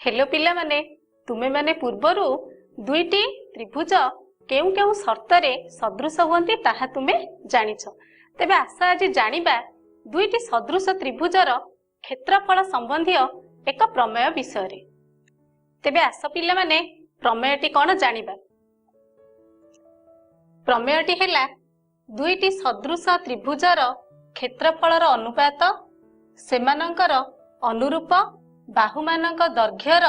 Hello पिला माने तुमे माने पूर्वरु दुईटी त्रिभुज केउ केउ शर्तरे सदृश हुअन्ति ताहा तुमे जानिछ। तेबे आशा आज जानिबा दुईटी सदृश त्रिभुजर क्षेत्रफल संबंधी एक प्रमेय विषय रे। तेबे आस पिला माने प्रमेयटी कोन जानिबा। प्रमेयटी हेला दुईटी सदृश त्रिभुजर क्षेत्रफलर अनुपात सेमानंकर अनुरूप बाहुमानक दैर्घ्यर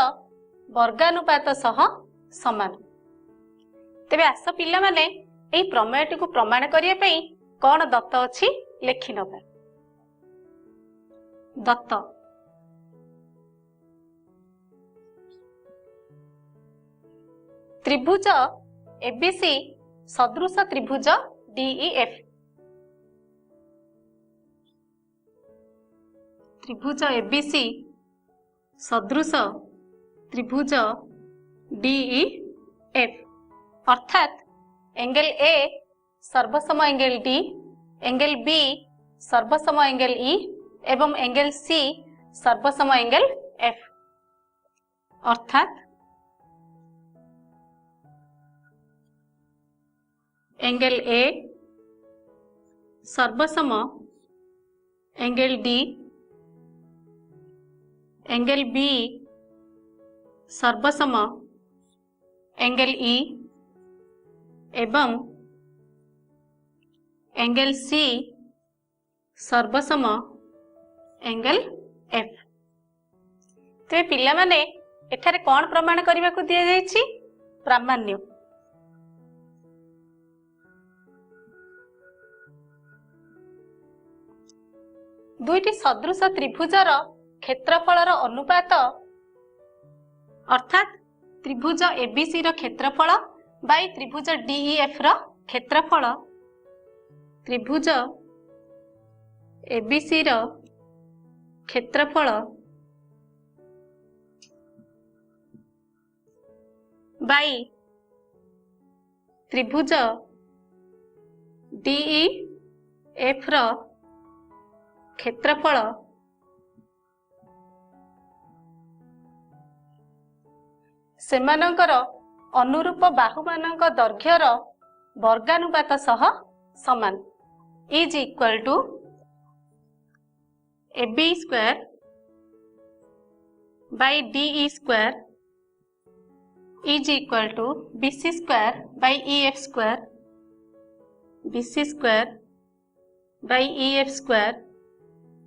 वर्गानुपात सह समान। तेबे आस पिला माने एई प्रमेयटी को प्रमाण करिया पई कोन दत्त अछि लेखि नबा। दत्त त्रिभुज एबीसी सदृश त्रिभुज डीईएफ। त्रिभुज एबीसी सदृश त्रिभुज डीईएफ अर्थात एंगल ए सर्वसम एंगल डी, एंगल बी सर्वसम एंगल ई एवं एंगल सी सर्वसम एंगल एफ। अर्थात एंगल ए सर्वसम एंगल डी, एंगल बी सर्वसम एंगल ई एवं एंगल सी सर्वसम एंगल एफ। ते पिला माने एठारे कोन प्रमाण करबा को दिया जायछि प्रामाण्य। दुईटी सदृश त्रिभुजर क्षेत्रफलर अनुपात अर्थात त्रिभुज एबीसी रो क्षेत्रफल बाई त्रिभुज डीईएफ रो क्षेत्रफल, त्रिभुज एबीसी रो क्षेत्रफल बाई त्रिभुज डीईएफ रो क्षेत्रफल सेमानंकर अनुरूप बाहुमानक दैर्घ्यर वर्गानुपात सह समान is equal to AB square by DE square is equal to BC square by EF square, BC square by EF square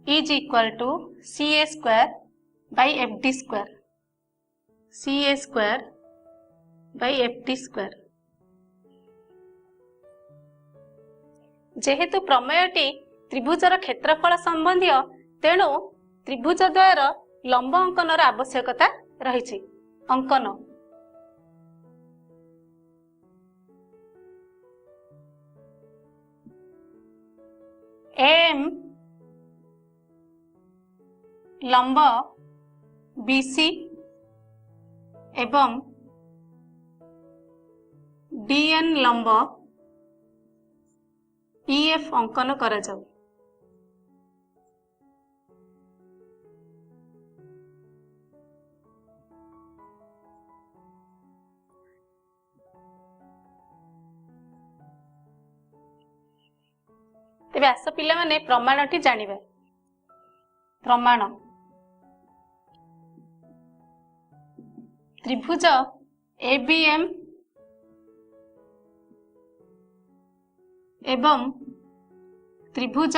is equal to CA square by FD square, CA square by FD square. जेहेतु प्रमेयटी त्रिभुजर क्षेत्रफल संबंधी तेणु त्रिभुज द्वयर लंब अंकनर आवश्यकता रही। अंकन एम लंब BC एवं DN लंब EF अंकन करा जाऊ। तेबे आस पिला माने प्रमाणटी जानिबा। प्रमाण त्रिभुज ABM एवं त्रिभुज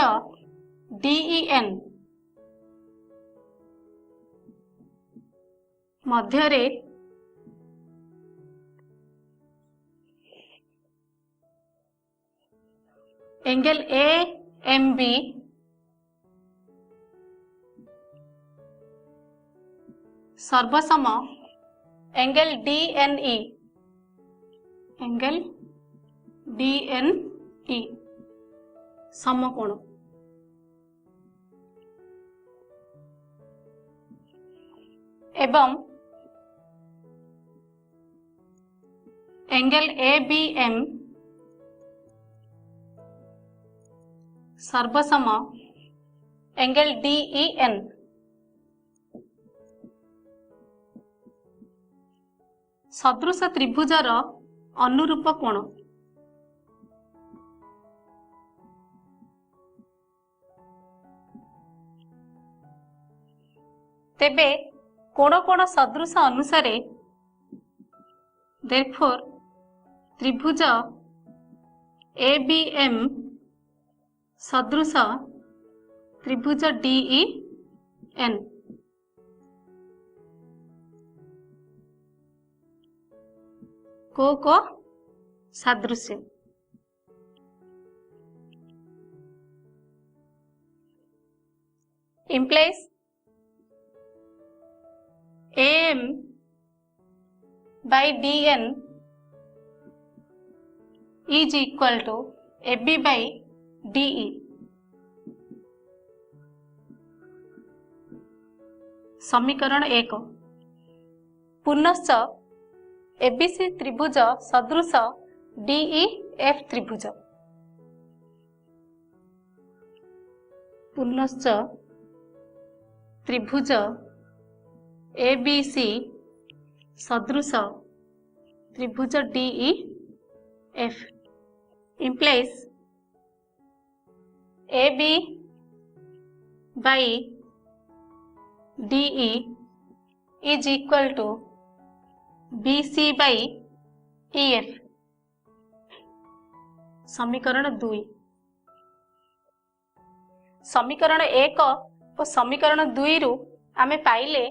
DEN मध्यरे एंगल AMB सर्वसम एंगल DNE, एंगल DNE समकोण एवं एंगल ABM सर्वसम एंगल DEN सदृश त्रिभुजर अनुरूप कोण। तेबे कोण कोण सदृश अनुसारे देयरफॉर त्रिभुज ABM सदृश त्रिभुज DEN। को सादृश्य implies AM by DN is equal to AB by DE। समीकरण 1 पुनश्च एबीसी त्रिभुज सदृश DEF त्रिभुज। पुनश्च त्रिभुज ABC सदृश त्रिभुज DEF implies AB by DE is equal to BC by EF। समीकरण 2 समीकरण 1 और समीकरण 2 रु आमे पाइले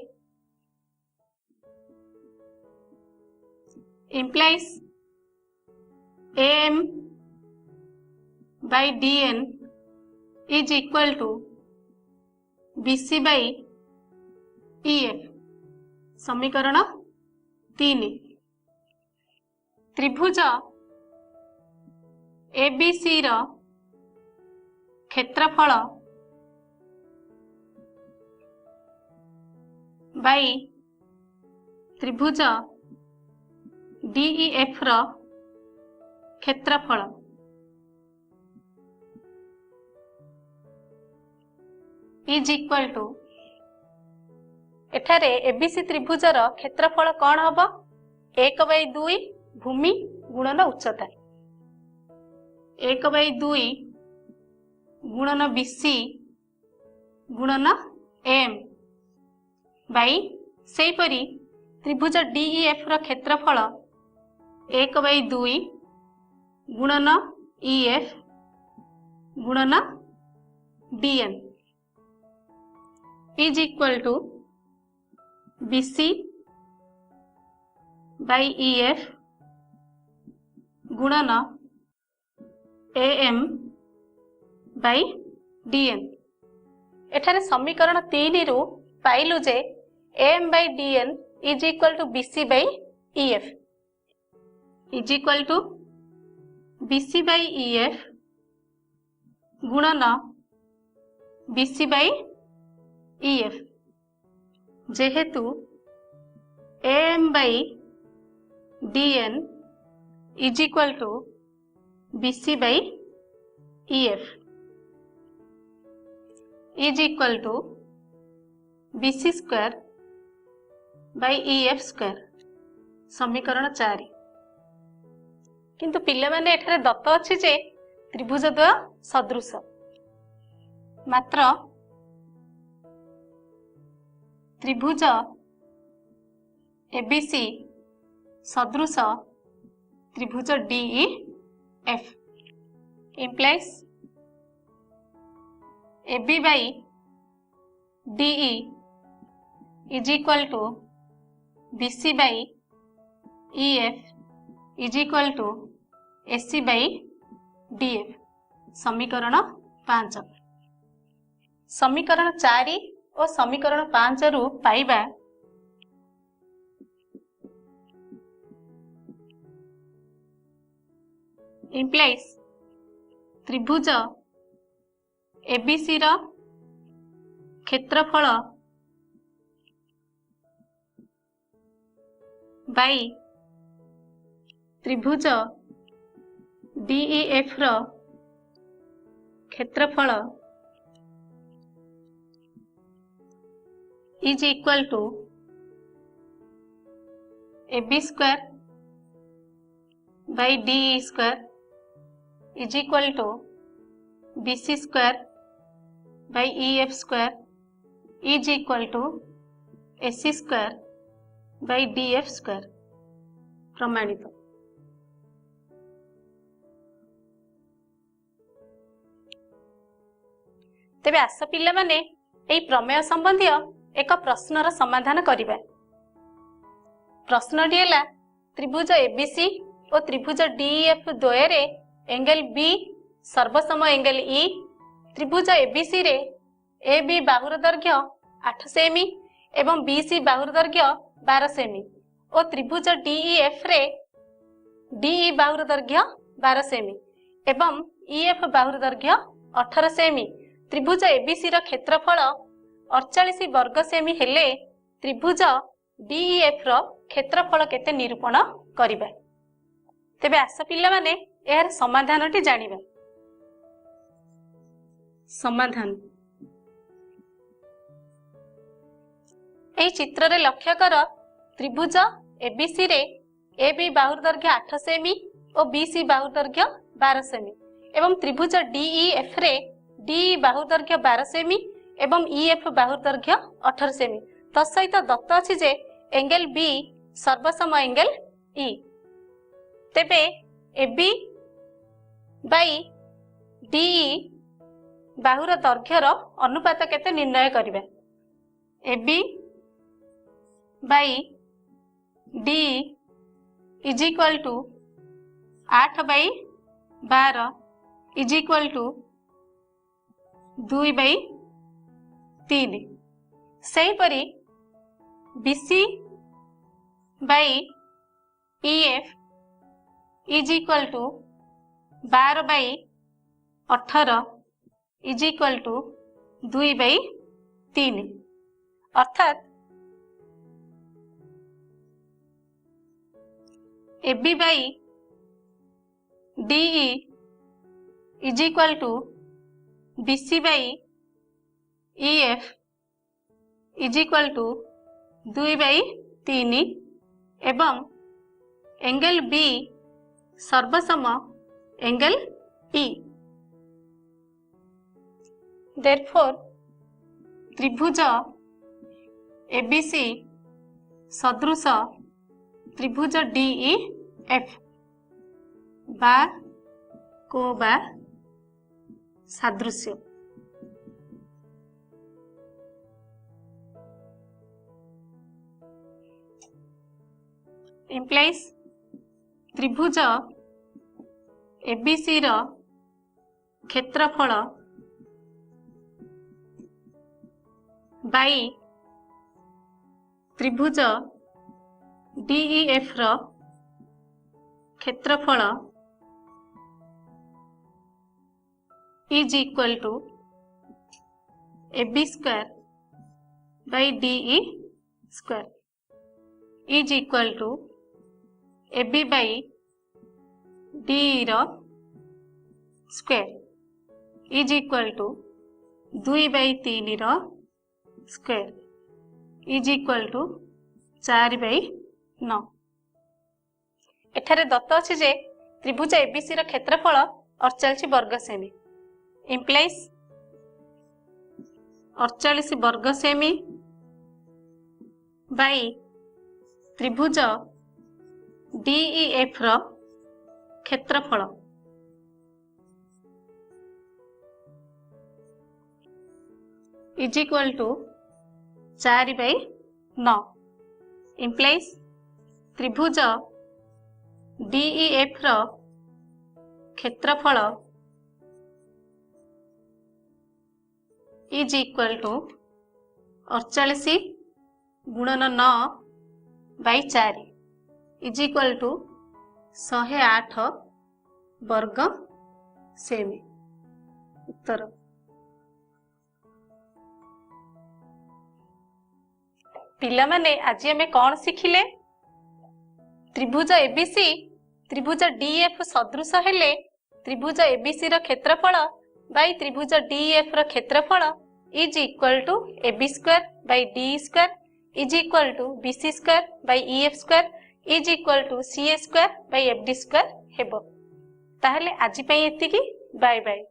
implies AM by DN is equal to BC by EF। समीकरण 3 त्रिभुज ABC रो क्षेत्रफल बाई त्रिभुज DEF रो क्षेत्रफल इज इक्वल टू एठारे एबीसी त्रिभुजर क्षेत्रफल कौन हम 1/2 भूमि गुणन उच्चता 1/2 गुणन BC गुणन AM बाई सेपरी त्रिभुज DEF रो क्षेत्रफल 1/2 गुणन EF गुणन DN is equal to BC by EF गुणन AM by DN। एठारे समीकरण 3 रु पाइलु जे AM by DN is equal to BC by EF is equal to BC by EF गुणन BC by EF जेहेतु AM by DN is equal to BC by EF is equal to BC square by EF square. समीकरण 4 किंतु पिले माने एठारे दत्त अछि जे त्रिभुज द्वय सदृश मात्र त्रिभुज ABC सदृश त्रिभुज DEF implies AB by DE is equal to BC by EF is equal to AC by DF। समीकरण 5 समीकरण 4 और समीकरण 5 रु पाइबा implies त्रिभुज ABC रो क्षेत्रफल बाई त्रिभुज DEF रो क्षेत्रफल is equal to AB square by DE square is equal to BC square by EF square is equal to AC square by DF square प्रमाणित। तेबे आस पिला माने एई प्रमेय संबंधी एक प्रश्नर समाधान करिबा। प्रश्नटी हैला त्रिभुज ABC और त्रिभुज DEF द्वयरे एंगल B सर्वसम एंगल E। त्रिभुज ABC रे AB बाहुर दैर्घ्य 8 सेमी एवं BC बाहुर दैर्घ्य 12 सेमी और त्रिभुज DEF रे DE बाहुर दैर्घ्य 12 सेमी एवं EF बाहुर दैर्घ्य 18 सेमी। त्रिभुज ABC रो क्षेत्रफल 48 वर्ग सेमी हेले त्रिभुज DEF रो क्षेत्रफल केते निरूपण करिबा। तेबे आस पिला माने एहर समाधानटी जानिबा। समाधान एई चित्र रे लक्ष्य कर त्रिभुज ABC रे AB बाहुर दैर्घ्य 8 सेमी और BC बाहुर दैर्घ्य 12 सेमी एवं त्रिभुज DEF रे DE बाहुर दैर्घ्य 12 सेमी एवं EF बाहुर दैर्घ्य 18 सेमी। तत्सहित दत्त अछि जे एंगल B सर्वसम एंगल E। तेबे AB बाई DE बाहुर दैर्घ्यर अनुपात केते निर्णय करिबा। AB by DE is equal to 8 by 12 is equal to 2 by 3। सही परी BC by EF is equal to 12 by 18 is equal to 2 by 3। अर्थात AB by DE is equal to BC by EF is equal to 2 by 3 एवं angle B सर्वसम angle E। Therefore त्रिभुज ABC सदृश त्रिभुज DEF बा को बा सादृश्य। implies त्रिभुज ABC रो क्षेत्रफल बाई त्रिभुज DEF रो क्षेत्रफल is equal to AB square by DE square is equal to AB by DE रो square is equal to 2 by 3 रो square is equal to 4 by 9। एठारे दत्त अछि जे त्रिभुज ABC रो क्षेत्रफल 48 वर्ग सेमी। इम्प्लाइज 48 वर्ग सेमी बाई त्रिभुज DEF रो क्षेत्रफल is equal to 4 by 9। Implies त्रिभुज DEF रो क्षेत्रफल इज इक्वल टू 48 गुणन 9 बाई 4 इज इक्वल टू 108 वर्ग सेमी। उत्तर पिला माने आज हमें कौन शिखिले त्रिभुज ABC त्रिभुज DEF सदृश हेले त्रिभुज ABC रो क्षेत्रफल बाई त्रिभुज DEF रो क्षेत्रफल is equal to AB square by DE square is equal to BC square by EF square is equal to C A square by F D square हेबो। ताहले आजि पई एतिकी। Bye bye.